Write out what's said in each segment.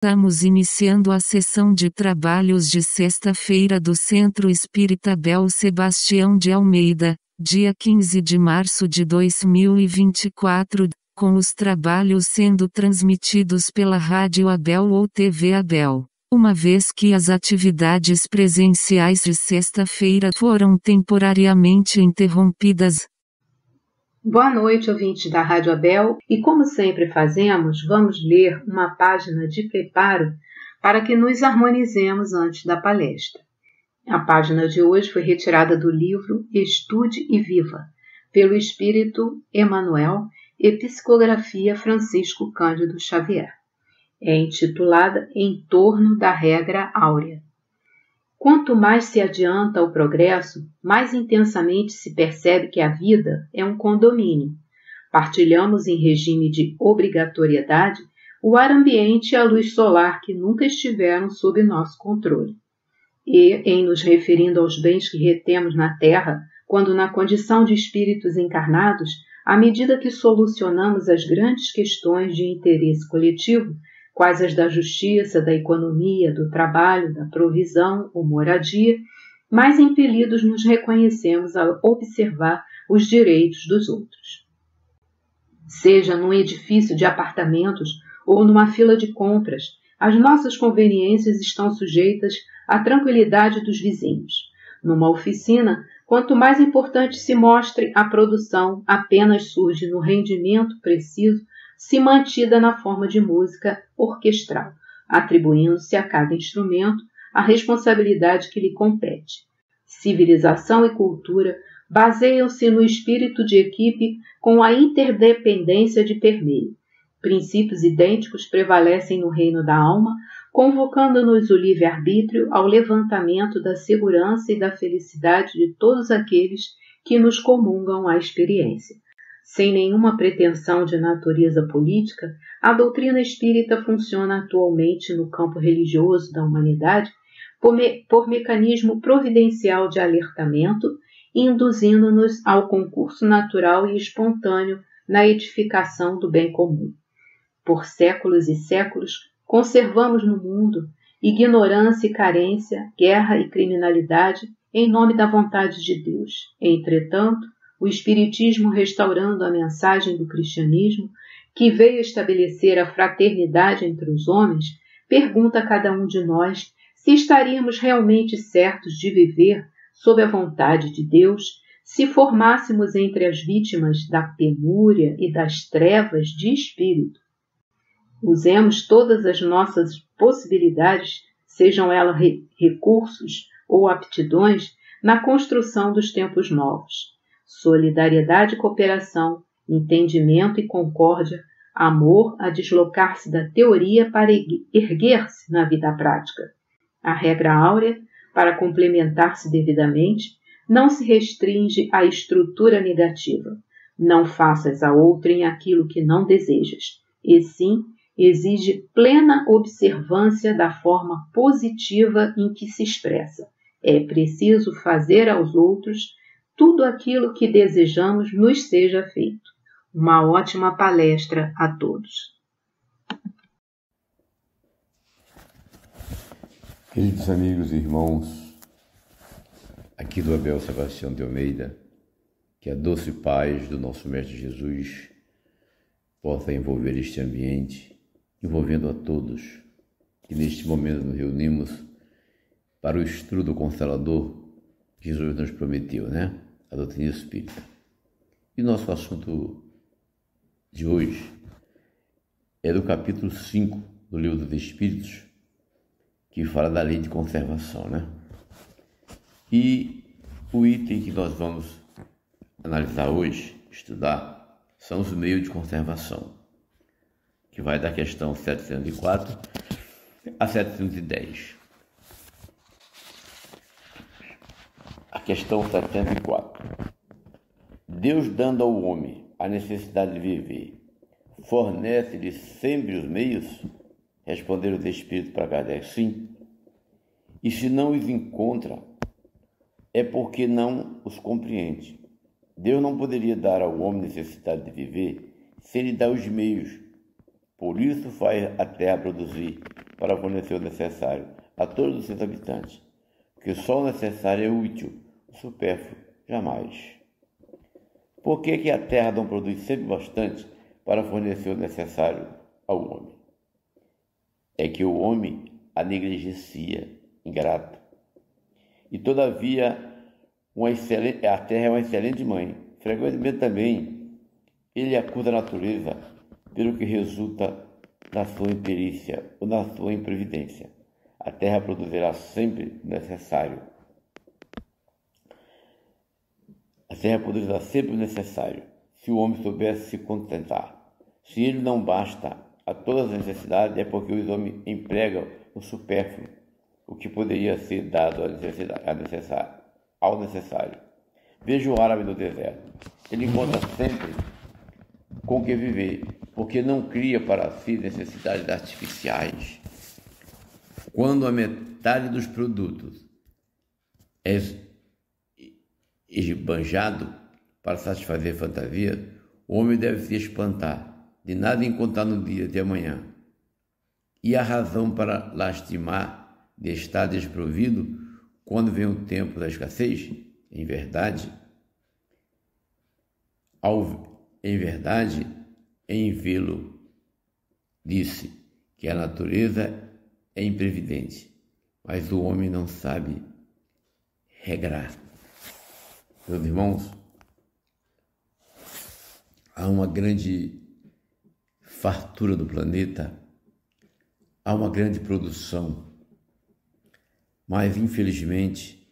Estamos iniciando a sessão de trabalhos de sexta-feira do Centro Espírita Abel Sebastião de Almeida, dia 15 de março de 2024, com os trabalhos sendo transmitidos pela Rádio Abel ou TV Abel. Uma vez que as atividades presenciais de sexta-feira foram temporariamente interrompidas. Boa noite, ouvintes da Rádio Abel, e como sempre fazemos, vamos ler uma página de preparo para que nos harmonizemos antes da palestra. A página de hoje foi retirada do livro Estude e Viva, pelo Espírito Emmanuel e Psicografia Francisco Cândido Xavier. É intitulada Em torno da regra áurea. Quanto mais se adianta o progresso, mais intensamente se percebe que a vida é um condomínio. Partilhamos em regime de obrigatoriedade o ar ambiente e a luz solar que nunca estiveram sob nosso controle. E, em nos referindo aos bens que retemos na Terra, quando na condição de espíritos encarnados, à medida que solucionamos as grandes questões de interesse coletivo, quais as da justiça, da economia, do trabalho, da provisão ou moradia, mais impelidos nos reconhecemos a observar os direitos dos outros. Seja num edifício de apartamentos ou numa fila de compras, as nossas conveniências estão sujeitas à tranquilidade dos vizinhos. Numa oficina, quanto mais importante se mostre a produção, apenas surge no rendimento preciso se mantida na forma de música orquestral, atribuindo-se a cada instrumento a responsabilidade que lhe compete. Civilização e cultura baseiam-se no espírito de equipe com a interdependência de permeio. Princípios idênticos prevalecem no reino da alma, convocando-nos o livre-arbítrio ao levantamento da segurança e da felicidade de todos aqueles que nos comungam a experiência. Sem nenhuma pretensão de natureza política, a doutrina espírita funciona atualmente no campo religioso da humanidade por mecanismo providencial de alertamento, induzindo-nos ao concurso natural e espontâneo na edificação do bem comum. Por séculos e séculos, conservamos no mundo ignorância e carência, guerra e criminalidade em nome da vontade de Deus. Entretanto, o Espiritismo, restaurando a mensagem do cristianismo, que veio estabelecer a fraternidade entre os homens, pergunta a cada um de nós se estaríamos realmente certos de viver sob a vontade de Deus se formássemos entre as vítimas da penúria e das trevas de espírito. Usemos todas as nossas possibilidades, sejam elas recursos ou aptidões, na construção dos tempos novos. Solidariedade e cooperação, entendimento e concórdia, amor a deslocar-se da teoria para erguer-se na vida prática. A regra áurea, para complementar-se devidamente, não se restringe à estrutura negativa. Não faças a outrem aquilo que não desejas, e sim exige plena observância da forma positiva em que se expressa. É preciso fazer aos outros tudo aquilo que desejamos nos seja feito. Uma ótima palestra a todos. Queridos amigos e irmãos, aqui do Abel Sebastião de Almeida, que a doce paz do nosso Mestre Jesus possa envolver este ambiente, envolvendo a todos, que neste momento nos reunimos para o estudo consolador que Jesus nos prometeu, a doutrina espírita. E nosso assunto de hoje é do capítulo 5 do Livro dos Espíritos, que fala da lei de conservação, E o item que nós vamos analisar hoje, estudar, são os meios de conservação, que vai da questão 704 a 710. A questão 704. Deus, dando ao homem a necessidade de viver, fornece-lhe sempre os meios? Responderam os espíritos para Kardec: sim. E se não os encontra, é porque não os compreende. Deus não poderia dar ao homem necessidade de viver sem lhe dar os meios. Por isso faz a terra produzir para fornecer o necessário a todos os seus habitantes, porque só o necessário é útil, o supérfluo jamais. Por que a terra não produz sempre bastante para fornecer o necessário ao homem? É que o homem a negligencia, ingrato. E todavia, a terra é uma excelente mãe. Frequentemente também, ele acusa a natureza pelo que resulta na sua imperícia ou na sua imprevidência. A terra produzirá sempre o necessário. A terra produzirá sempre o necessário, se o homem soubesse se contentar. Se ele não basta a todas as necessidades, é porque os homens empregam o supérfluo, o que poderia ser dado ao necessário. Veja o árabe no deserto. Ele encontra sempre com o que viver, porque não cria para si necessidades artificiais. Quando a metade dos produtos é esbanjado para satisfazer fantasia, o homem deve se espantar de nada encontrar no dia de amanhã. E a razão para lastimar de estar desprovido quando vem o tempo da escassez? Em verdade, em vê-lo, disse que a natureza é imprevidente, mas o homem não sabe regrar. Meus irmãos, há uma grande fartura do planeta, há uma grande produção, mas infelizmente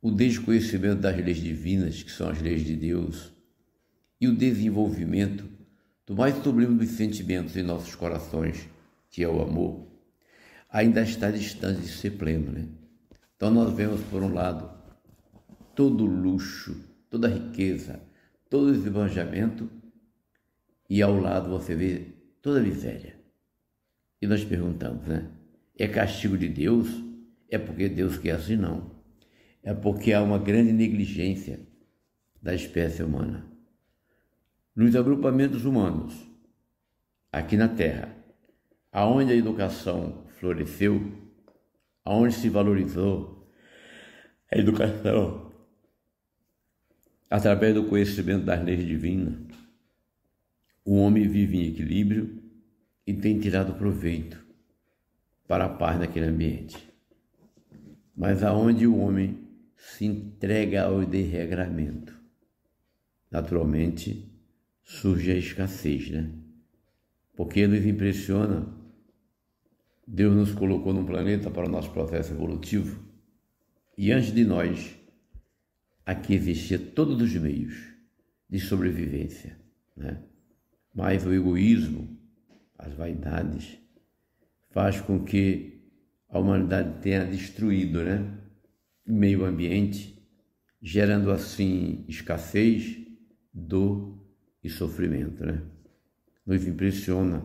o desconhecimento das leis divinas, que são as leis de Deus, e o desenvolvimento do mais sublime dos sentimentos em nossos corações, que é o amor, ainda está distante de ser pleno, né? Então nós vemos, por um lado, todo o luxo, toda a riqueza, todo o esbanjamento, e ao lado você vê toda a miséria. E nós perguntamos, né? É castigo de Deus? É porque Deus quer assim? Não. É porque há uma grande negligência da espécie humana. Nos agrupamentos humanos, aqui na Terra, aonde a educação floresceu, aonde se valorizou a educação através do conhecimento das leis divinas, o homem vive em equilíbrio e tem tirado proveito para a paz naquele ambiente. Mas aonde o homem se entrega ao desregramento, naturalmente surge a escassez, né? Porque nos impressiona, Deus nos colocou num planeta para o nosso processo evolutivo, e antes de nós, aqui existia todos os meios de sobrevivência, né? Mas o egoísmo, as vaidades, faz com que a humanidade tenha destruído, né, o meio ambiente, gerando assim escassez, dor e sofrimento, né? Nos impressiona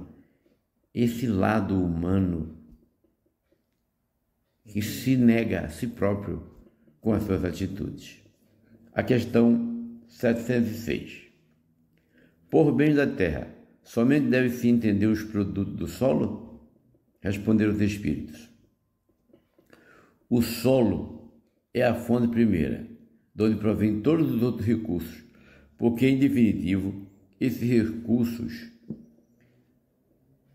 esse lado humano que se nega a si próprio com as suas atitudes. A questão 706. Por bem da terra, somente deve-se entender os produtos do solo? Responderam os espíritos. O solo é a fonte primeira, de onde provém todos os outros recursos, porque, em definitivo, esses recursos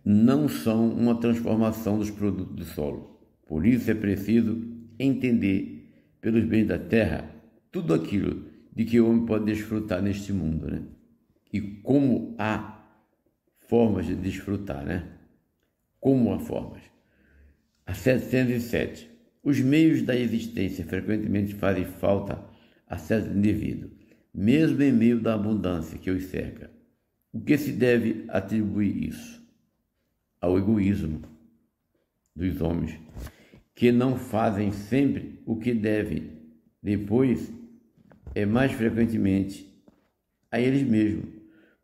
não são uma transformação dos produtos do solo. Por isso é preciso entender, pelos bens da terra, tudo aquilo de que o homem pode desfrutar neste mundo, né? E como há formas de desfrutar, né? Como há formas. A 707. Os meios da existência frequentemente fazem falta a certo indivíduo, mesmo em meio da abundância que os cerca. O que se deve atribuir isso? Ao egoísmo dos homens, que não fazem sempre o que devem, depois é mais frequentemente a eles mesmos.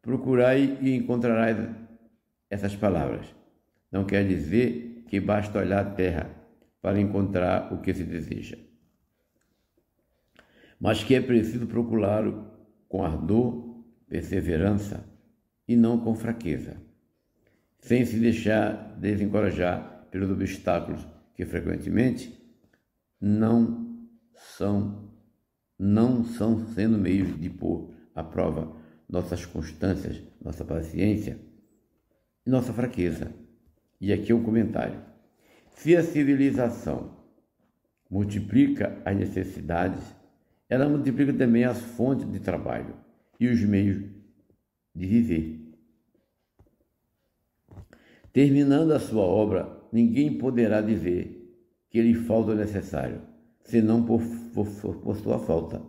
Procurai e encontrarais essas palavras. Não quer dizer que basta olhar a terra para encontrar o que se deseja, mas que é preciso procurá-lo com ardor, perseverança e não com fraqueza, sem se deixar desencorajar pelos obstáculos que frequentemente não são sendo meios de pôr à prova nossas constâncias, nossa paciência e nossa fraqueza. E aqui é um comentário. Se a civilização multiplica as necessidades, ela multiplica também as fontes de trabalho e os meios de viver. Terminando a sua obra, ninguém poderá dizer que lhe falta o necessário, senão por sua falta.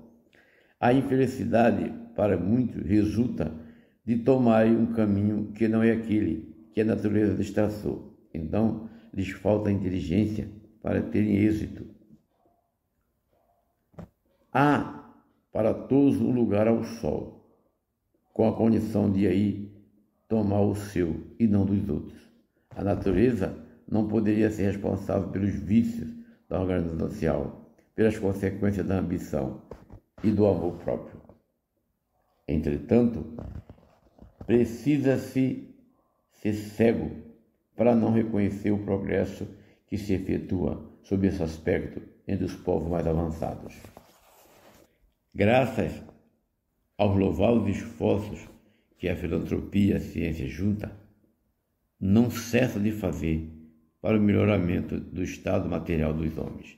A infelicidade, para muitos, resulta de tomar um caminho que não é aquele que a natureza lhes traçou. Então, lhes falta a inteligência para terem êxito. Há para todos um lugar ao sol, com a condição de aí tomar o seu e não dos outros. A natureza não poderia ser responsável pelos vícios da organização social, pelas consequências da ambição e do amor próprio. Entretanto, precisa-se ser cego para não reconhecer o progresso que se efetua sob esse aspecto entre os povos mais avançados. Graças aos louváveis esforços que a filantropia e a ciência junta, não cessa de fazer para o melhoramento do estado material dos homens,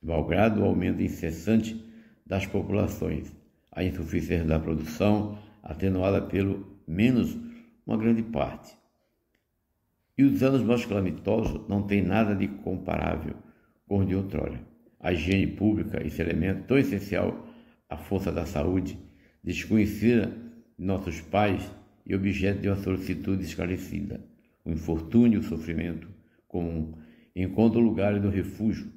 malgrado o aumento incessante das populações, a insuficiência da produção, atenuada pelo menos uma grande parte. E os anos mais calamitosos não têm nada de comparável com os de outrora. A higiene pública, esse elemento tão essencial à força da saúde, desconhecida de nossos pais e objeto de uma solicitude esclarecida. O infortúnio e o sofrimento comum encontram lugares do refúgio.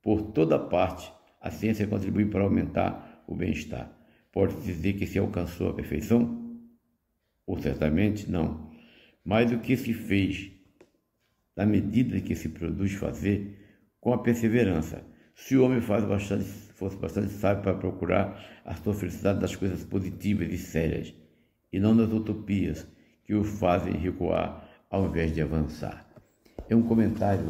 Por toda parte, a ciência contribui para aumentar o bem-estar. Pode-se dizer que se alcançou a perfeição? Ou certamente não. Mas o que se fez, na medida que se produz fazer, com a perseverança. Se o homem fosse bastante sábio para procurar a sua felicidade das coisas positivas e sérias, e não das utopias que o fazem recuar ao invés de avançar. É um comentário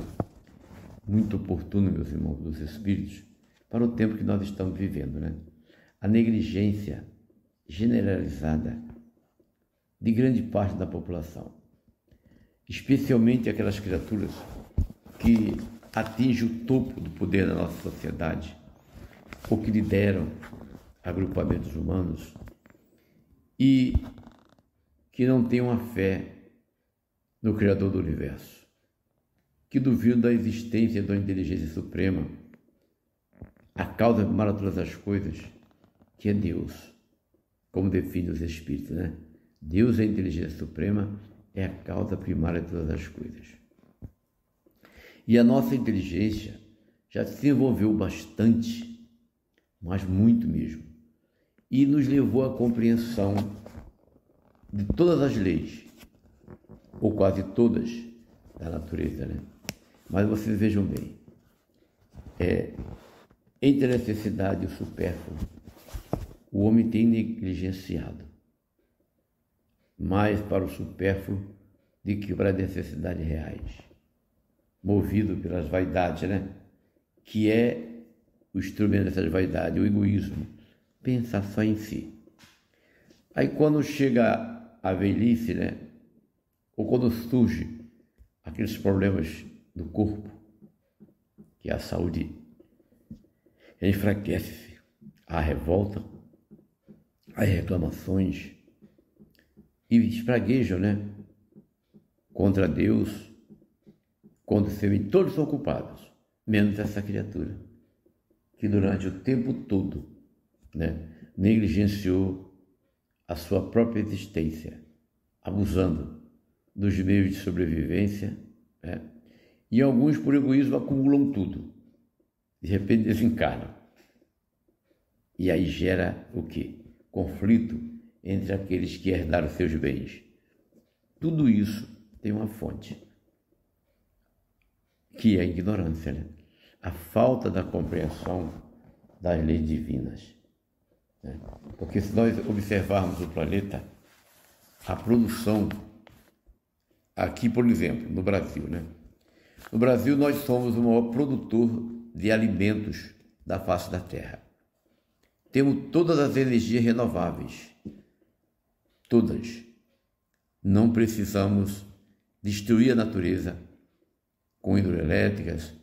muito oportuno, meus irmãos dos Espíritos, para o tempo que nós estamos vivendo, né? A negligência generalizada de grande parte da população, especialmente aquelas criaturas que atingem o topo do poder da nossa sociedade, ou que lideram agrupamentos humanos e que não têm uma fé no Criador do Universo, que duvidam da existência da inteligência suprema, a causa primária de todas as coisas, que é Deus, como define os Espíritos, né? Deus é a inteligência suprema, é a causa primária de todas as coisas. E a nossa inteligência já se desenvolveu bastante, mas muito mesmo, e nos levou à compreensão de todas as leis, ou quase todas, da natureza, né? Mas vocês vejam bem, entre a necessidade e o supérfluo, o homem tem negligenciado mais para o supérfluo do que para as necessidades reais, movido pelas vaidades, né? Que é o instrumento dessas vaidades, o egoísmo, pensar só em si. Aí quando chega a velhice, né? Ou quando surge aqueles problemas do corpo, que é a saúde, enfraquece-se, há revolta, há reclamações e espraguejam, né? Contra Deus, contra o seu, e todos são culpados, menos essa criatura, que durante o tempo todo, né, negligenciou a sua própria existência, abusando dos meios de sobrevivência, né? E alguns, por egoísmo, acumulam tudo. De repente desencarnam. E aí gera o quê? Conflito entre aqueles que herdaram seus bens. Tudo isso tem uma fonte, que é a ignorância, né? A falta da compreensão das leis divinas, né? Porque se nós observarmos o planeta, a produção aqui, por exemplo, no Brasil, né? No Brasil, nós somos o maior produtor de alimentos da face da terra. Temos todas as energias renováveis. Todas. Não precisamos destruir a natureza com hidrelétricas,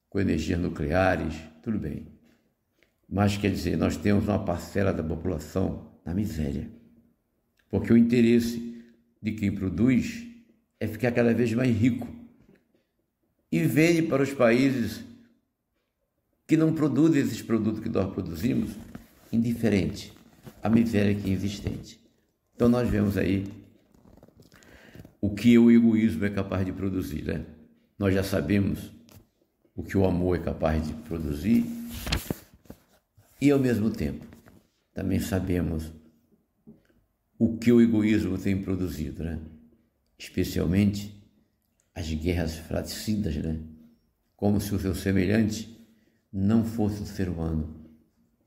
com energias nucleares, tudo bem. Mas quer dizer, nós temos uma parcela da população na miséria. Porque o interesse de quem produz é ficar cada vez mais rico e vende para os países que não produzem esses produtos que nós produzimos, indiferente à miséria que é existente. Então nós vemos aí o que o egoísmo é capaz de produzir, né? Nós já sabemos o que o amor é capaz de produzir e, ao mesmo tempo, também sabemos o que o egoísmo tem produzido, né? Especialmente as guerras fratricidas, né? Como se o seu semelhante não fosse um ser humano,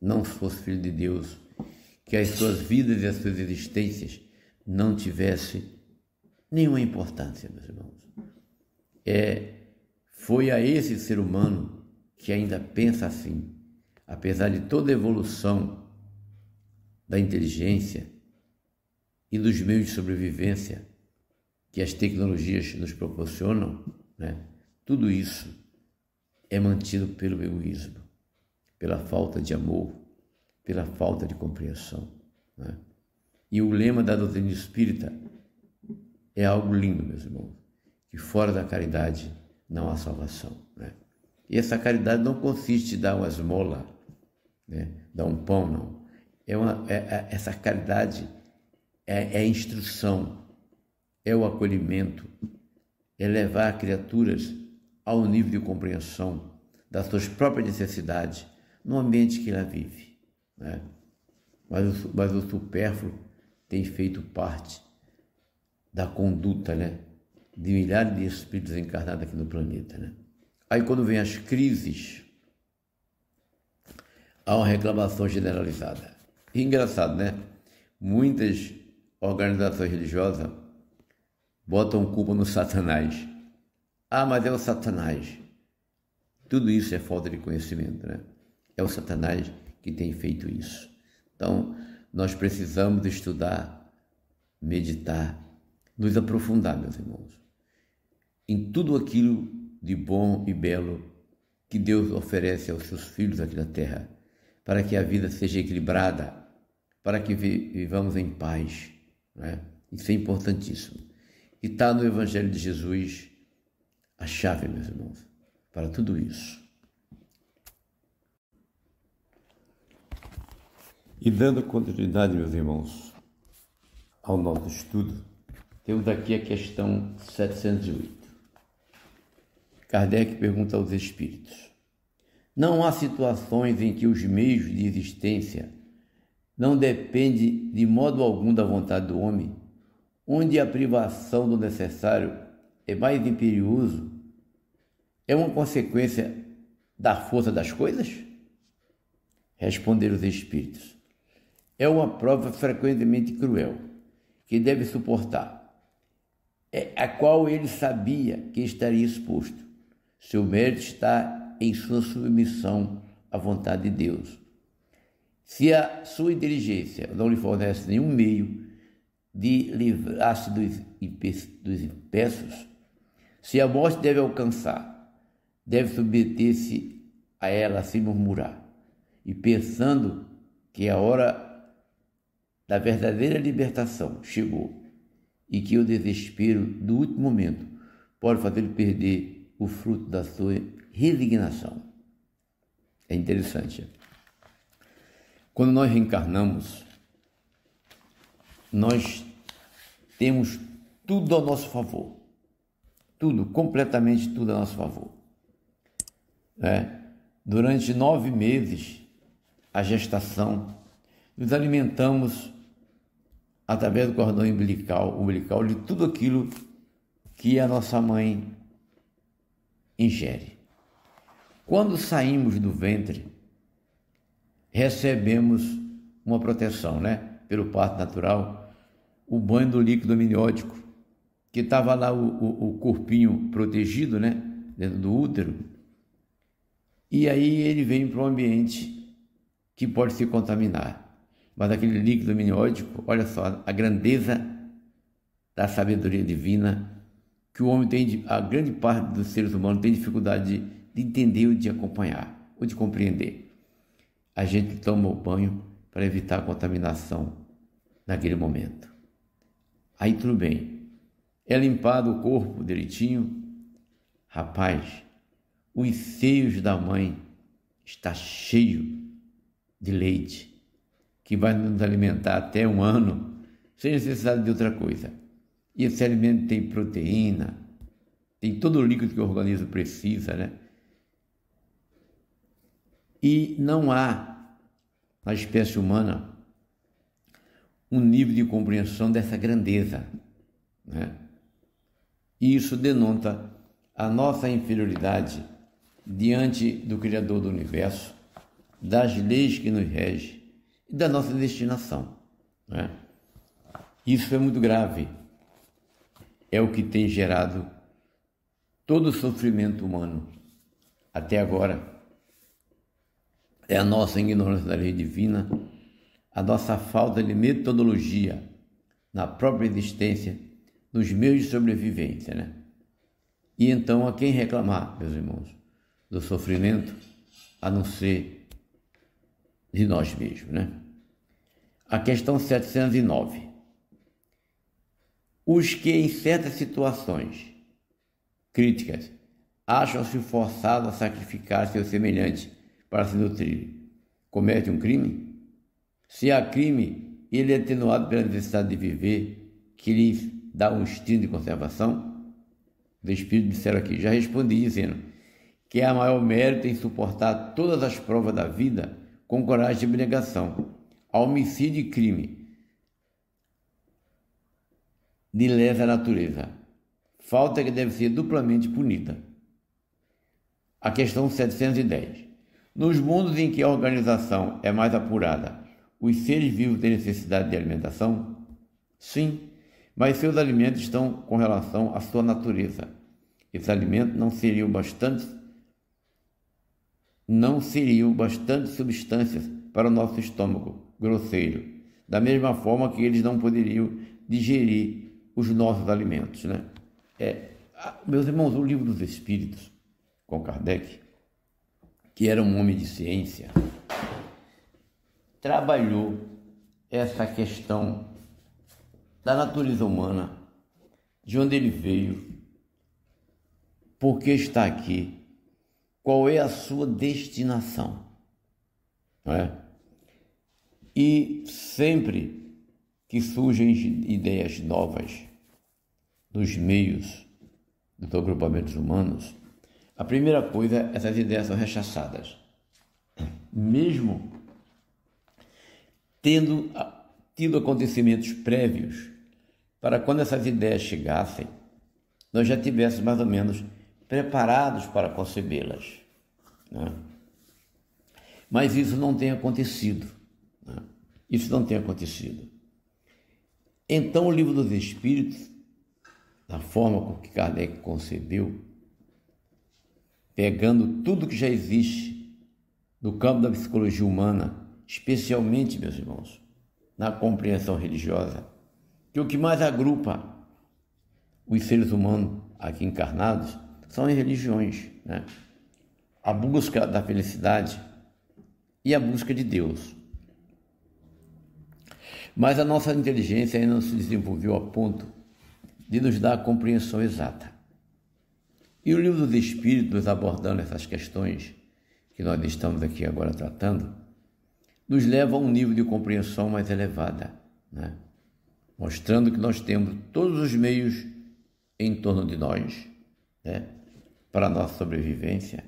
não fosse filho de Deus, que as suas vidas e as suas existências não tivessem nenhuma importância, meus irmãos. Foi a esse ser humano que ainda pensa assim, apesar de toda a evolução da inteligência e dos meios de sobrevivência que as tecnologias nos proporcionam, né? Tudo isso é mantido pelo egoísmo, pela falta de amor, pela falta de compreensão, né? E o lema da doutrina espírita é algo lindo, meus irmãos, que fora da caridade não há salvação, né? E essa caridade não consiste em dar uma esmola, né? Dar um pão, não. Essa caridade é a instrução, é o acolhimento, é levar criaturas ao nível de compreensão das suas próprias necessidades no ambiente que ela vive, né? Mas o supérfluo tem feito parte da conduta, né, de milhares de espíritos encarnados aqui no planeta, né? Aí quando vem as crises, há uma reclamação generalizada. E engraçado, né? Muitas organizações religiosas botam culpa no Satanás. Ah, mas é o Satanás. Tudo isso é falta de conhecimento, né? É o Satanás que tem feito isso. Então, nós precisamos estudar, meditar, nos aprofundar, meus irmãos, em tudo aquilo de bom e belo que Deus oferece aos seus filhos aqui na terra, para que a vida seja equilibrada, para que vivamos em paz, né? Isso é importantíssimo. E está no Evangelho de Jesus a chave, meus irmãos, para tudo isso. E dando continuidade, meus irmãos, ao nosso estudo, temos aqui a questão 708. Kardec pergunta aos espíritos: não há situações em que os meios de existência não dependem de modo algum da vontade do homem, onde a privação do necessário é mais imperioso, é uma consequência da força das coisas? Responderam os espíritos: é uma prova frequentemente cruel, que deve suportar, a qual ele sabia que estaria exposto. Seu mérito está em sua submissão à vontade de Deus. Se a sua inteligência não lhe fornece nenhum meio de livrar-se dos impeços, se a morte deve alcançar, deve submeter-se a ela sem murmurar, e pensando que a hora da verdadeira libertação chegou e que o desespero do último momento pode fazer-lhe perder o fruto da sua resignação. É interessante. Quando nós reencarnamos, nós temos tudo ao nosso favor. Tudo, completamente tudo a nosso favor. Durante 9 meses, a gestação, nos alimentamos através do cordão umbilical de tudo aquilo que a nossa mãe ingere. Quando saímos do ventre, recebemos uma proteção, pelo parto natural, o banho do líquido amniótico, que estava lá o corpinho protegido, dentro do útero, e aí ele vem para um ambiente que pode se contaminar. Mas aquele líquido amniótico, olha só a grandeza da sabedoria divina, que o homem tem, a grande parte dos seres humanos tem dificuldade de entender ou de acompanhar, ou de compreender. A gente toma o banho para evitar a contaminação naquele momento. Aí tudo bem, é limpado o corpo direitinho. Rapaz, os seios da mãe está cheio de leite, que vai nos alimentar até 1 ano, sem necessidade de outra coisa. E esse alimento tem proteína, tem todo o líquido que o organismo precisa, né? E não há, na espécie humana, um nível de compreensão dessa grandeza, né? E isso denota a nossa inferioridade diante do Criador do Universo, das leis que nos regem e da nossa destinação, né? Isso é muito grave. É o que tem gerado todo o sofrimento humano até agora. É a nossa ignorância da lei divina, a nossa falta de metodologia na própria existência, nos meios de sobrevivência, né? E então, a quem reclamar, meus irmãos, do sofrimento, a não ser de nós mesmos, né? A questão 709. Os que em certas situações críticas acham-se forçados a sacrificar seu semelhante para se nutrir, comete um crime? Se há crime, ele é atenuado pela necessidade de viver, que lhes dá um instinto de conservação? Os Espíritos disseram aqui, já respondi dizendo que há maior mérito em suportar todas as provas da vida com coragem e abnegação. A homicídio e crime de lesa natureza, falta que deve ser duplamente punida. A questão 710. Nos mundos em que a organização é mais apurada, os seres vivos têm necessidade de alimentação? Sim, mas seus alimentos estão com relação à sua natureza. Esses alimentos não seriam bastante substâncias para o nosso estômago grosseiro, da mesma forma que eles não poderiam digerir os nossos alimentos, né? Meus irmãos, o Livro dos Espíritos, com Kardec, que era um homem de ciência, trabalhou essa questão da natureza humana, de onde ele veio, por que está aqui, qual é a sua destinação, não é? E sempre que surgem ideias novas nos meios dos agrupamentos humanos, a primeira coisa, essas ideias são rechaçadas. Mesmo tendo tido acontecimentos prévios para quando essas ideias chegassem, nós já tivéssemos mais ou menos preparados para concebê-las, né? Mas isso não tem acontecido, né? Isso não tem acontecido. Então o Livro dos Espíritos, da forma com que Kardec concebeu, pegando tudo que já existe no campo da psicologia humana, especialmente, meus irmãos, na compreensão religiosa, que o que mais agrupa os seres humanos aqui encarnados são as religiões, né? A busca da felicidade e a busca de Deus. Mas a nossa inteligência ainda não se desenvolveu a ponto de nos dar a compreensão exata. E o Livro dos Espíritos, abordando essas questões que nós estamos aqui agora tratando, nos leva a um nível de compreensão mais elevada, né? Mostrando que nós temos todos os meios em torno de nós, né, para a nossa sobrevivência,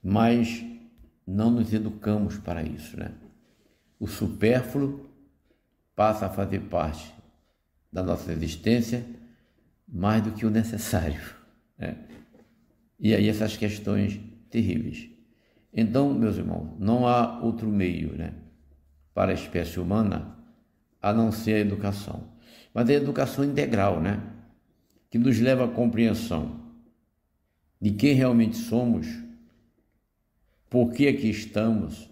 mas não nos educamos para isso, né? O supérfluo passa a fazer parte da nossa existência mais do que o necessário, né? E aí essas questões terríveis. Então, meus irmãos, não há outro meio, né, para a espécie humana a não ser a educação. Mas a educação integral, né, que nos leva à compreensão de quem realmente somos, por que aqui estamos,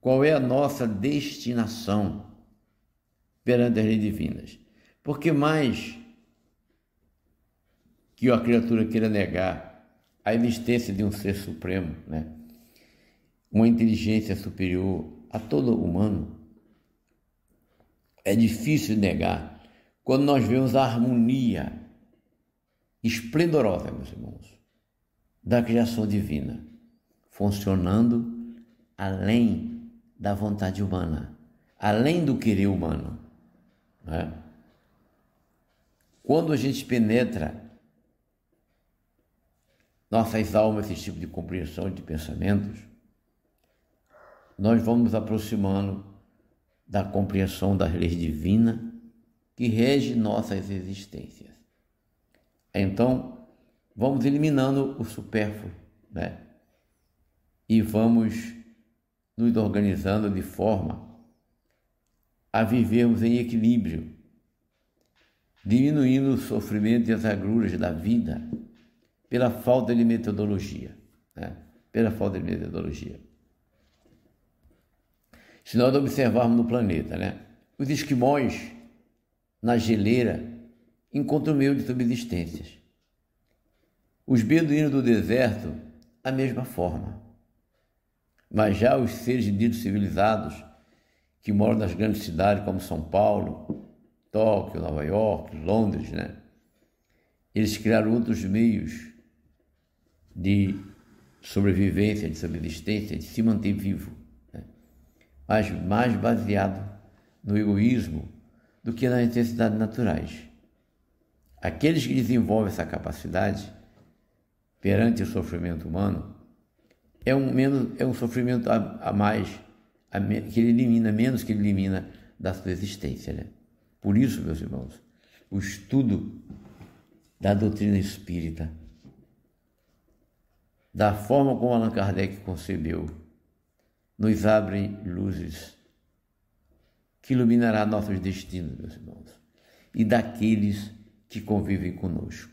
qual é a nossa destinação perante as leis divinas. Porque mais que a criatura queira negar a existência de um ser supremo, né? Uma inteligência superior a todo humano, é difícil negar quando nós vemos a harmonia esplendorosa, meus irmãos, da criação divina, funcionando além da vontade humana, além do querer humano, né? Quando a gente penetra nossas almas esse tipo de compreensão de pensamentos, nós vamos nos aproximando da compreensão das leis divinas que rege nossas existências. Então, vamos eliminando o supérfluo, né? E vamos nos organizando de forma a vivermos em equilíbrio, diminuindo o sofrimento e as agruras da vida pela falta de metodologia, né? Pela falta de metodologia. Se nós observarmos no planeta, né? Os esquimós, na geleira, encontram meio de subsistências. Os beduínos do deserto, a mesma forma. Mas já os seres ditos civilizados, que moram nas grandes cidades como São Paulo, Tóquio, Nova York, Londres, né? Eles criaram outros meios de sobrevivência, de subsistência, de se manter vivo, né? Mas mais baseado no egoísmo do que nas necessidades naturais. Aqueles que desenvolvem essa capacidade perante o sofrimento humano é um sofrimento a mais, que ele elimina, menos que ele elimina da sua existência, né? Por isso, meus irmãos, o estudo da doutrina espírita, da forma como Allan Kardec concebeu, nos abre luzes que iluminará nossos destinos, meus irmãos, e daqueles que convivem conosco,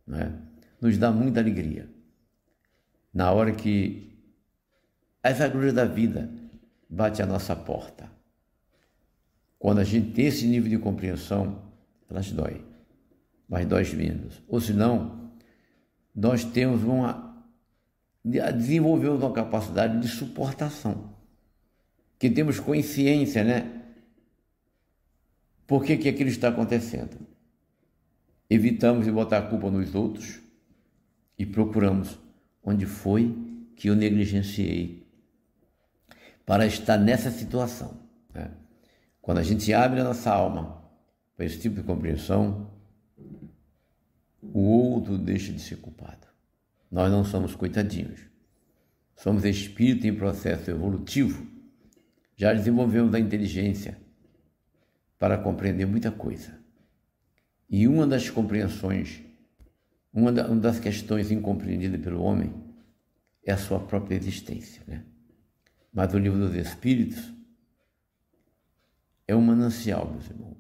não é? Nos dá muita alegria na hora que as agruras da vida batem à nossa porta. Quando a gente tem esse nível de compreensão, elas doem, mas dói menos. Ou senão, nós desenvolvemos uma capacidade de suportação, que temos consciência, né? Por que aquilo está acontecendo? Evitamos de botar a culpa nos outros e procuramos onde foi que eu negligenciei para estar nessa situação, né? Quando a gente abre a nossa alma para esse tipo de compreensão, o outro deixa de ser culpado. Nós não somos coitadinhos. Somos espírito em processo evolutivo. Já desenvolvemos a inteligência para compreender muita coisa. E uma das compreensões, uma das questões incompreendidas pelo homem é a sua própria existência, né? Mas o livro dos Espíritos é um manancial, meus irmãos,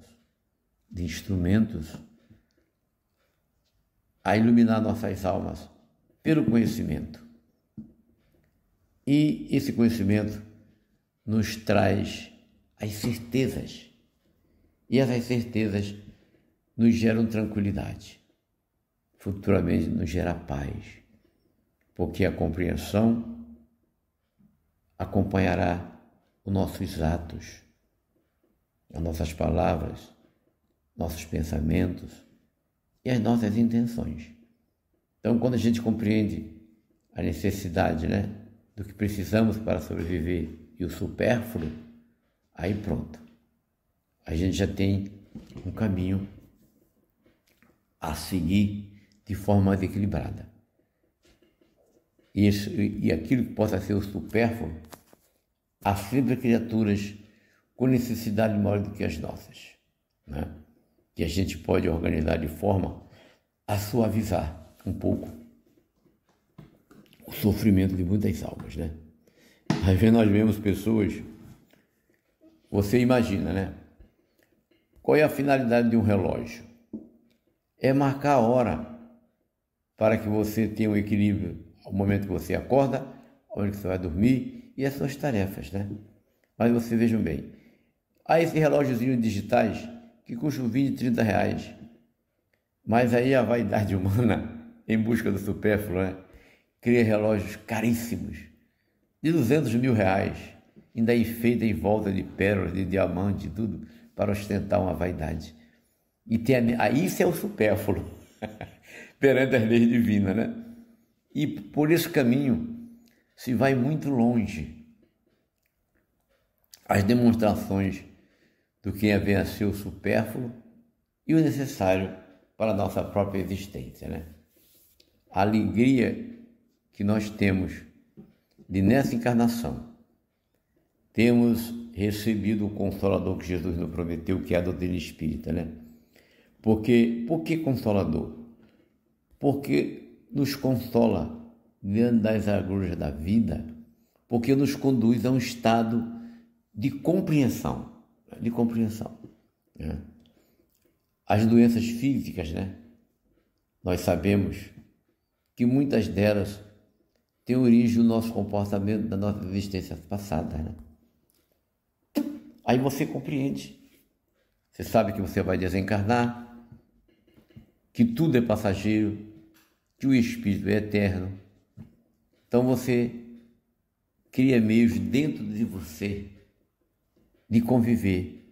de instrumentos a iluminar nossas almas pelo conhecimento. E esse conhecimento nos traz as certezas. E essas certezas nos geram tranquilidade. Futuramente nos gera paz. Porque a compreensão acompanhará os nossos atos, as nossas palavras, nossos pensamentos e as nossas intenções. Então, quando a gente compreende a necessidade, né, do que precisamos para sobreviver e o supérfluo, aí pronto. A gente já tem um caminho a seguir de forma mais equilibrada. E aquilo que possa ser o supérfluo, há sempre criaturas com necessidade maior do que as nossas, né? Que a gente pode organizar de forma a suavizar um pouco o sofrimento de muitas almas, né? Às vezes nós vemos pessoas, você imagina, né? Qual é a finalidade de um relógio? É marcar a hora. para que você tenha um equilíbrio ao momento que você acorda, ao momento que você vai dormir e as suas tarefas, né? Mas você vejam bem, há esses relógiozinhos digitais que custam 20, 30 reais, mas aí a vaidade humana, em busca do supérfluo, né, cria relógios caríssimos, de 200 mil reais, ainda enfeita em volta de pérolas, de diamante, tudo, para ostentar uma vaidade. E isso é o supérfluo, perante as leis divinas, né? E por esse caminho se vai muito longe as demonstrações do que vem a ser o supérfluo e o necessário para a nossa própria existência, né? A alegria que nós temos de, nessa encarnação, temos recebido o Consolador que Jesus nos prometeu, que é a doutrina espírita, né? Por que Consolador? Porque nos consola diante das agruras da vida, porque nos conduz a um estado de compreensão, né? As doenças físicas, né? Nós sabemos que muitas delas têm origem no nosso comportamento, da nossa existência passada, né? Aí você compreende, você sabe que você vai desencarnar, que tudo é passageiro, que o espírito é eterno. Então você cria meios dentro de você de conviver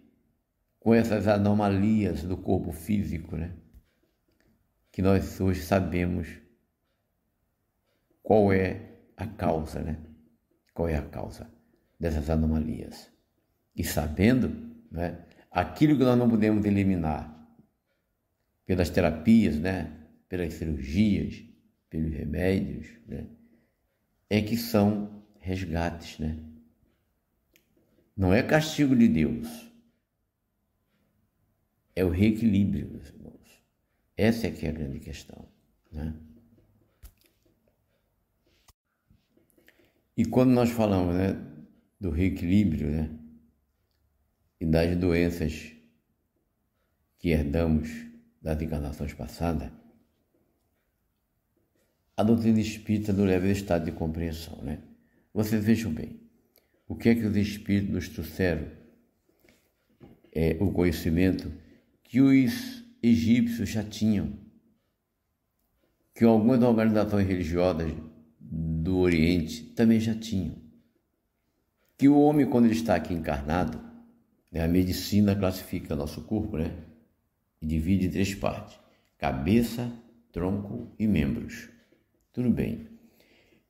com essas anomalias do corpo físico, né? Que nós hoje sabemos qual é a causa, né? Qual é a causa dessas anomalias. E sabendo, né, aquilo que nós não podemos eliminar pelas terapias, né, pelas cirurgias, pelos remédios, né, é que são resgates, né? Não é castigo de Deus, é o reequilíbrio, meus irmãos. Essa é que é a grande questão, né? E quando nós falamos, né, do reequilíbrio, né, e das doenças que herdamos das encarnações passadas, a doutrina espírita nos leva a esse estado de compreensão, né? Vocês vejam bem, o que é que os espíritos nos trouxeram? O conhecimento que os egípcios já tinham, que algumas organizações religiosas do Oriente também já tinham, que o homem, quando ele está aqui encarnado, né, a medicina classifica nosso corpo, né, e divide em 3 partes: cabeça, tronco e membros. Tudo bem.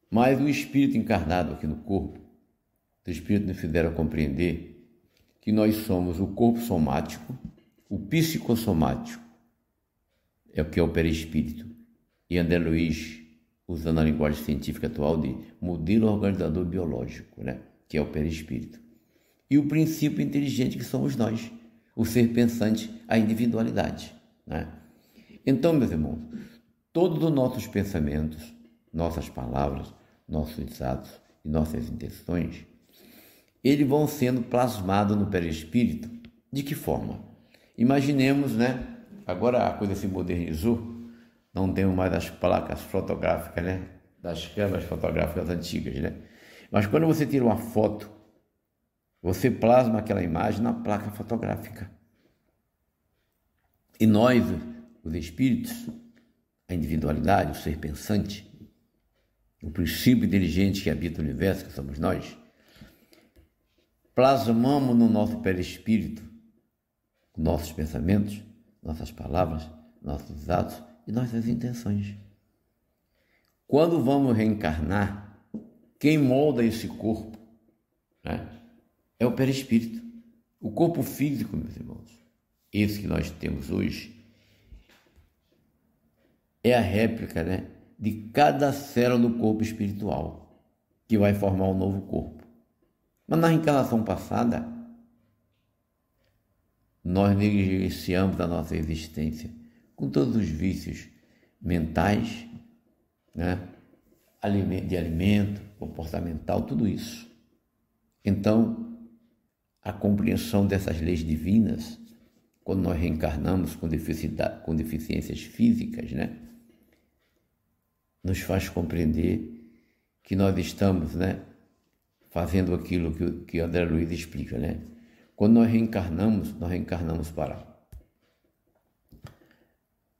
Mas o espírito encarnado aqui no corpo, os espíritos nos fizeram compreender que nós somos o corpo somático, o psicossomático, é o que é o perispírito. E André Luiz, usando a linguagem científica atual, de modelo organizador biológico, né, que é o perispírito. E o princípio inteligente, que somos nós, o ser pensante, a individualidade, né? Então, meus irmãos, todos os nossos pensamentos, nossas palavras, nossos atos e nossas intenções, eles vão sendo plasmados no perispírito. De que forma? Imaginemos, né? Agora a coisa se modernizou, não temos mais as placas fotográficas, né? Das câmeras fotográficas antigas, né? Mas quando você tira uma foto, você plasma aquela imagem na placa fotográfica. E nós, os espíritos, a individualidade, o ser pensante, o princípio inteligente que habita o universo, que somos nós, plasmamos no nosso perispírito nossos pensamentos, nossas palavras, nossos atos e nossas intenções. Quando vamos reencarnar, quem molda esse corpo, né, é o perispírito. O corpo físico, meus irmãos, esse que nós temos hoje, é a réplica, né, de cada célula do corpo espiritual, que vai formar um novo corpo. Mas na reencarnação passada, nós negligenciamos a nossa existência com todos os vícios mentais, né, de alimento, comportamental, tudo isso. Então, a compreensão dessas leis divinas, quando nós reencarnamos com deficiências físicas, né, nos faz compreender que nós estamos, fazendo aquilo que André Luiz explica, Quando nós reencarnamos para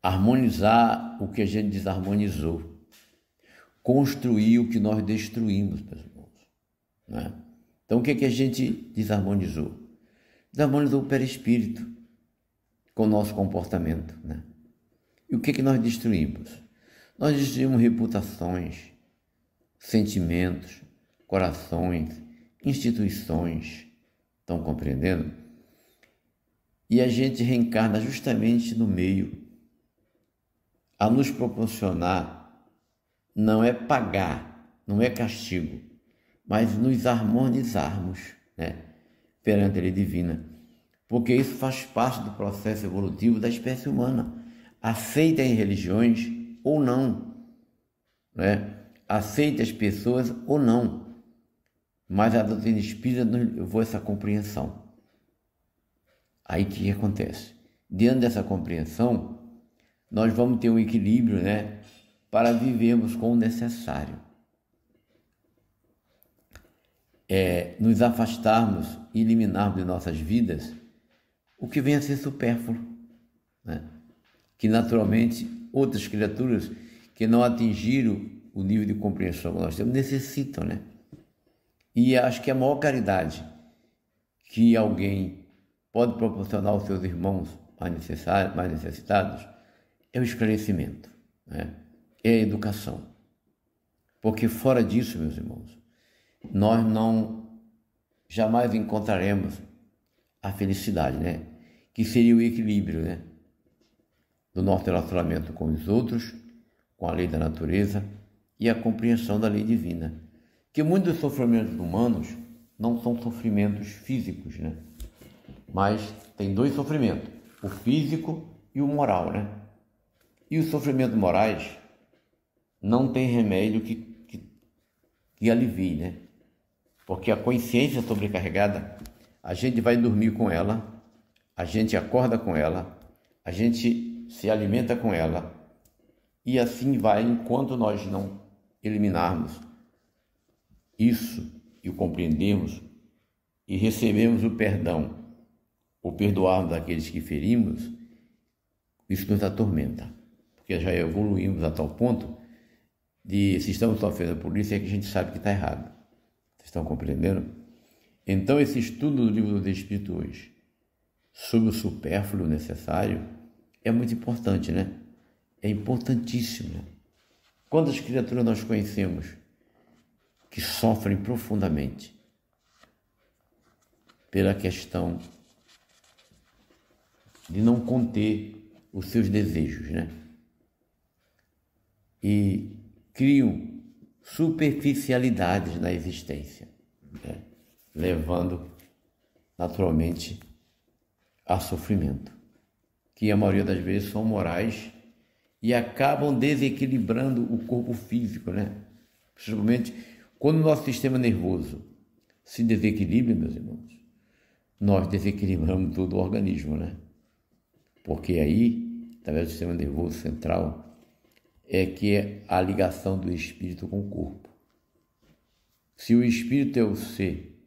harmonizar o que a gente desarmonizou, construir o que nós destruímos, meus irmãos. Então, o que a gente desarmonizou? Desarmonizou o perispírito com o nosso comportamento. E o que nós destruímos? Nós destruímos reputações, sentimentos, corações, instituições. Estão compreendendo? E a gente reencarna justamente no meio a nos proporcionar, não é pagar, não é castigo, mas nos harmonizarmos, perante a lei divina, porque isso faz parte do processo evolutivo da espécie humana, aceita em religiões ou não, aceita as pessoas ou não, mas a doutrina espírita nos levou essa compreensão. Aí o que acontece? Diante dessa compreensão, nós vamos ter um equilíbrio, para vivermos com o necessário. Nos afastarmos e eliminarmos de nossas vidas o que vem a ser supérfluo, que naturalmente outras criaturas que não atingiram o nível de compreensão que nós temos necessitam, E acho que a maior caridade que alguém pode proporcionar aos seus irmãos mais necessitados é o esclarecimento, é a educação. Porque fora disso, meus irmãos, nós jamais encontraremos a felicidade, que seria o equilíbrio, do nosso relacionamento com os outros, com a lei da natureza e a compreensão da lei divina. Que muitos dos sofrimentos humanos não são sofrimentos físicos, mas tem dois sofrimentos, o físico e o moral, E os sofrimentos morais não tem remédio que alivie, Porque a consciência sobrecarregada, a gente vai dormir com ela, a gente acorda com ela, a gente se alimenta com ela, e assim vai enquanto nós não eliminarmos isso e o compreendermos e recebemos o perdão, ou perdoarmos aqueles que ferimos, isso nos atormenta, porque já evoluímos a tal ponto de, se estamos sofrendo por isso, é que a gente sabe que está errado. Vocês estão compreendendo? Então, esse estudo do Livro dos Espíritos hoje, sobre o supérfluo necessário, é muito importante, É importantíssimo. Quantas criaturas nós conhecemos que sofrem profundamente pela questão de não conter os seus desejos, E criam superficialidades na existência, levando naturalmente a sofrimento, que a maioria das vezes são morais e acabam desequilibrando o corpo físico, Principalmente quando o nosso sistema nervoso se desequilibra, meus irmãos, nós desequilibramos todo o organismo, Porque aí, através do sistema nervoso central, é que é a ligação do espírito com o corpo. Se o espírito é o ser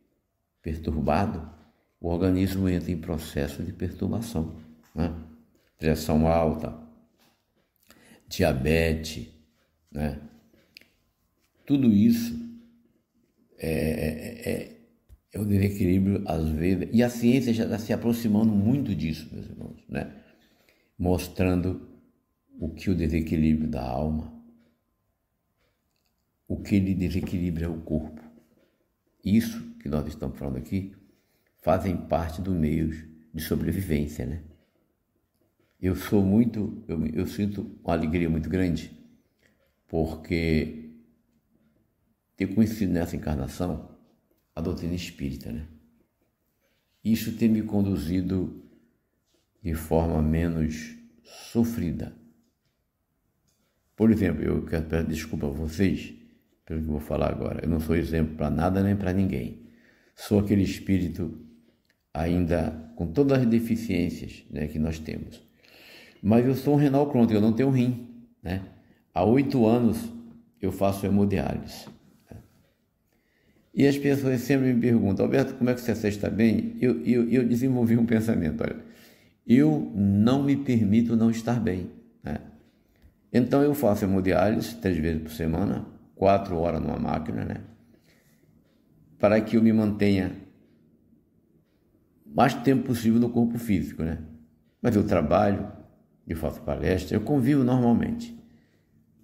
perturbado, o organismo entra em processo de perturbação, Pressão alta, diabetes, Tudo isso é o desequilíbrio, às vezes, e a ciência já está se aproximando muito disso, meus irmãos, Mostrando o que o desequilíbrio da alma, o que ele desequilibra é o corpo. Isso que nós estamos falando aqui fazem parte do meio de sobrevivência, Eu sinto uma alegria muito grande, porque ter conhecido nessa encarnação a doutrina espírita, Isso tem me conduzido de forma menos sofrida. Por exemplo, eu quero pedir desculpa a vocês pelo que eu vou falar agora. Eu não sou exemplo para nada nem para ninguém. Sou aquele espírito ainda com todas as deficiências, que nós temos. Mas eu sou um renal crônico, eu não tenho rim, Há 8 anos eu faço hemodiálise. E as pessoas sempre me perguntam: Alberto, como é que você está bem? Eu desenvolvi um pensamento: olha, eu não me permito não estar bem, né? Então eu faço hemodiálise 3 vezes por semana, 4 horas numa máquina, né? Para que eu me mantenha o mais tempo possível no corpo físico, né? Mas eu trabalho, eu faço palestra, eu convivo normalmente,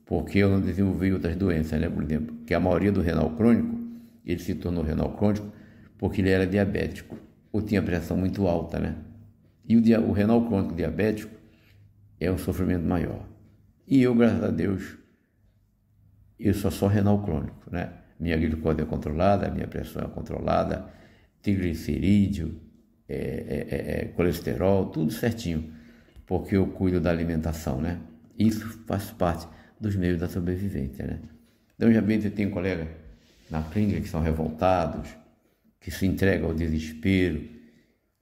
porque eu não desenvolvi outras doenças, né? Por exemplo, que a maioria do renal crônico, ele se tornou renal crônico porque ele era diabético, ou tinha pressão muito alta, né? E o renal crônico diabético é um sofrimento maior. E eu, graças a Deus, eu sou só renal crônico, né? Minha glicose é controlada, minha pressão é controlada, triglicerídeo, colesterol, tudo certinho, porque eu cuido da alimentação, né? Isso faz parte dos meios da sobrevivência, né? Então, já bem, você tem colegas na clínica que são revoltados, que se entregam ao desespero,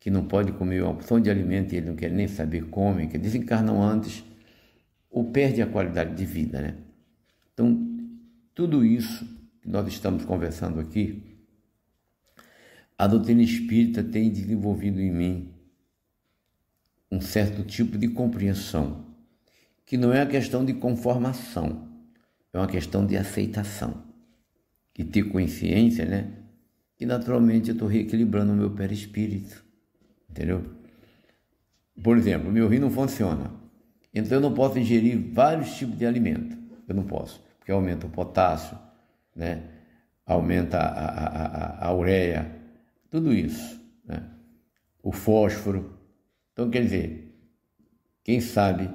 que não pode comer uma porção de alimento e ele não quer nem saber como, que desencarnam antes ou perde a qualidade de vida, né? Então, tudo isso que nós estamos conversando aqui, a doutrina espírita tem desenvolvido em mim um certo tipo de compreensão, que não é uma questão de conformação, é uma questão de aceitação. E ter consciência, né? Que naturalmente eu estou reequilibrando o meu perispírito, entendeu? Por exemplo, meu rim não funciona, então eu não posso ingerir vários tipos de alimento, eu não posso, porque aumenta o potássio, né? Aumenta a ureia, tudo isso, né? O fósforo. Então, quer dizer, quem sabe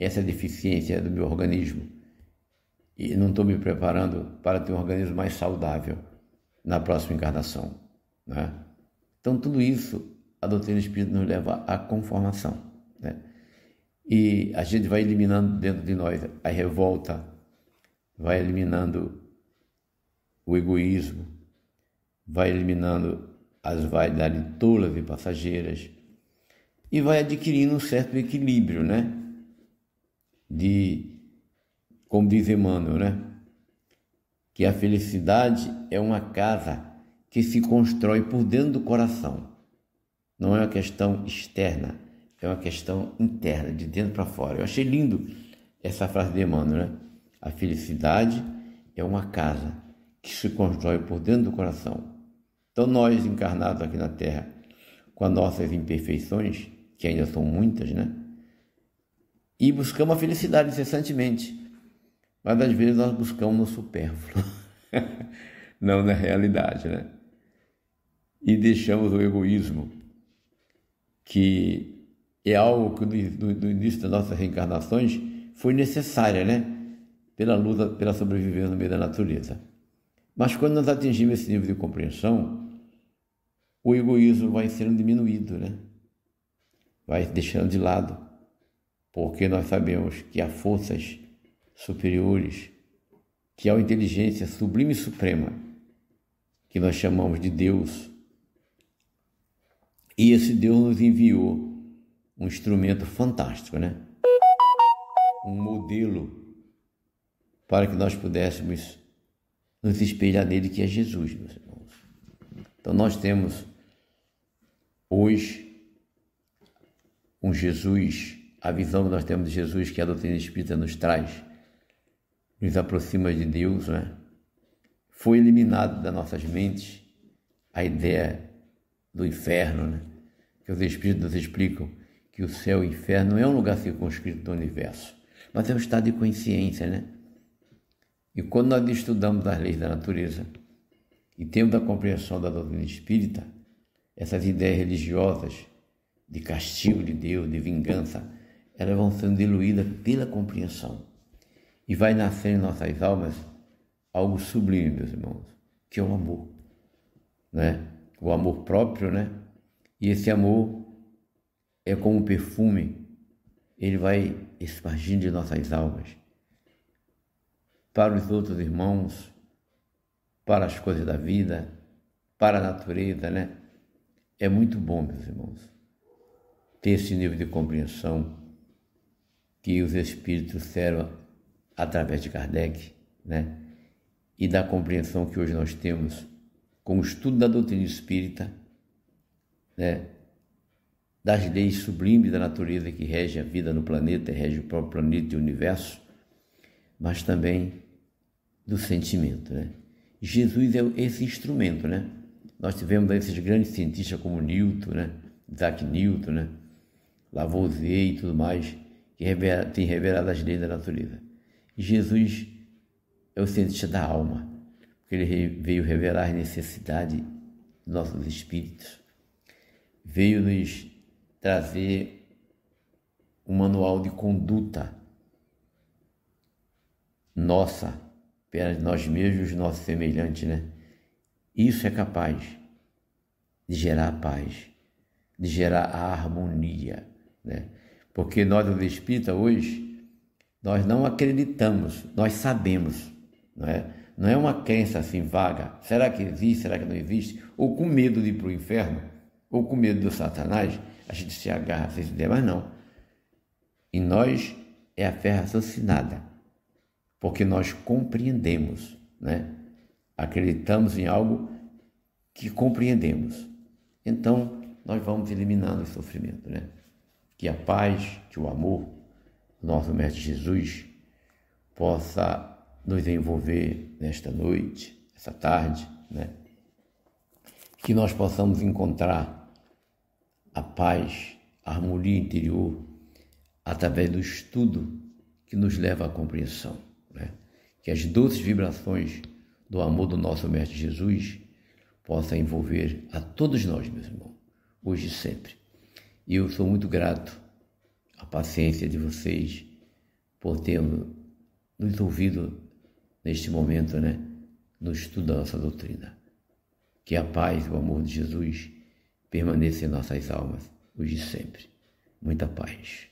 essa deficiência do meu organismo e não estou me preparando para ter um organismo mais saudável na próxima encarnação, né? Então, tudo isso a doutrina espírita nos leva à conformação, né? E a gente vai eliminando dentro de nós a revolta, vai eliminando o egoísmo, vai eliminando as vaidades tolas e passageiras e vai adquirindo um certo equilíbrio, né? Como diz Emmanuel, né? Que a felicidade é uma casa que se constrói por dentro do coração. Não é uma questão externa, é uma questão interna, de dentro para fora. Eu achei lindo essa frase de Emmanuel, né? A felicidade é uma casa que se constrói por dentro do coração. Então nós, encarnados aqui na Terra, com as nossas imperfeições, que ainda são muitas, né? E buscamos a felicidade incessantemente. Mas às vezes nós buscamos no supérfluo, não na realidade, né? E deixamos o egoísmo, que é algo que no início das nossas reencarnações foi necessária, né? Pela luta, pela sobrevivência no meio da natureza. Mas quando nós atingimos esse nível de compreensão, o egoísmo vai sendo diminuído, né? Vai deixando de lado, porque nós sabemos que há forças superiores, que há uma inteligência sublime e suprema, que nós chamamos de Deus. E esse Deus nos enviou um instrumento fantástico, né? Um modelo para que nós pudéssemos nos espelhar nele, que é Jesus, meus irmãos. Então nós temos hoje um Jesus, a visão que nós temos de Jesus, que a doutrina espírita nos traz, nos aproxima de Deus, né? Foi eliminado das nossas mentes a ideia do inferno, né? Que os espíritos nos explicam que o céu e o inferno não é um lugar circunscrito do universo, mas é um estado de consciência, né? E quando nós estudamos as leis da natureza e temos a compreensão da doutrina espírita, essas ideias religiosas de castigo de Deus, de vingança, elas vão sendo diluídas pela compreensão. E vai nascer em nossas almas algo sublime, meus irmãos, que é o amor, né? O amor próprio, né? E esse amor é como um perfume, ele vai espargindo de nossas almas para os outros irmãos, para as coisas da vida, para a natureza, né? É muito bom, meus irmãos, ter esse nível de compreensão que os espíritos deram através de Kardec né? E da compreensão que hoje nós temos com o estudo da doutrina espírita, né? Das leis sublimes da natureza que rege a vida no planeta, rege o próprio planeta e o universo, mas também do sentimento, né? Jesus é esse instrumento, né? Nós tivemos esses grandes cientistas como Newton, né? Isaac Newton, né? Lavoisier e tudo mais, que tem revelado as leis da natureza. E Jesus é o cientista da alma, porque ele veio revelar as necessidades dos nossos espíritos, veio nos trazer um manual de conduta nossa, para nós mesmos, nossos semelhantes, né? Isso é capaz de gerar a paz, de gerar a harmonia, né? Porque nós, os espíritas, hoje, nós não acreditamos, nós sabemos, não é? Não é uma crença assim vaga, será que existe, será que não existe? Ou com medo de ir para o inferno, ou com medo do Satanás, a gente se agarra a essa ideia, mas não. Em nós é a fé raciocinada, porque nós compreendemos, né? Acreditamos em algo que compreendemos. Então, nós vamos eliminando o sofrimento, né? Que a paz, que o amor, o nosso Mestre Jesus, possa nos envolver nesta noite, essa tarde, né? Que nós possamos encontrar a paz, a harmonia interior, através do estudo que nos leva à compreensão, né? Que as doces vibrações do amor do nosso Mestre Jesus possa envolver a todos nós, meus irmãos, hoje e sempre. E eu sou muito grato à paciência de vocês por terem nos ouvido neste momento, né, no estudo da nossa doutrina. Que a paz e o amor de Jesus permaneçam em nossas almas, hoje e sempre. Muita paz.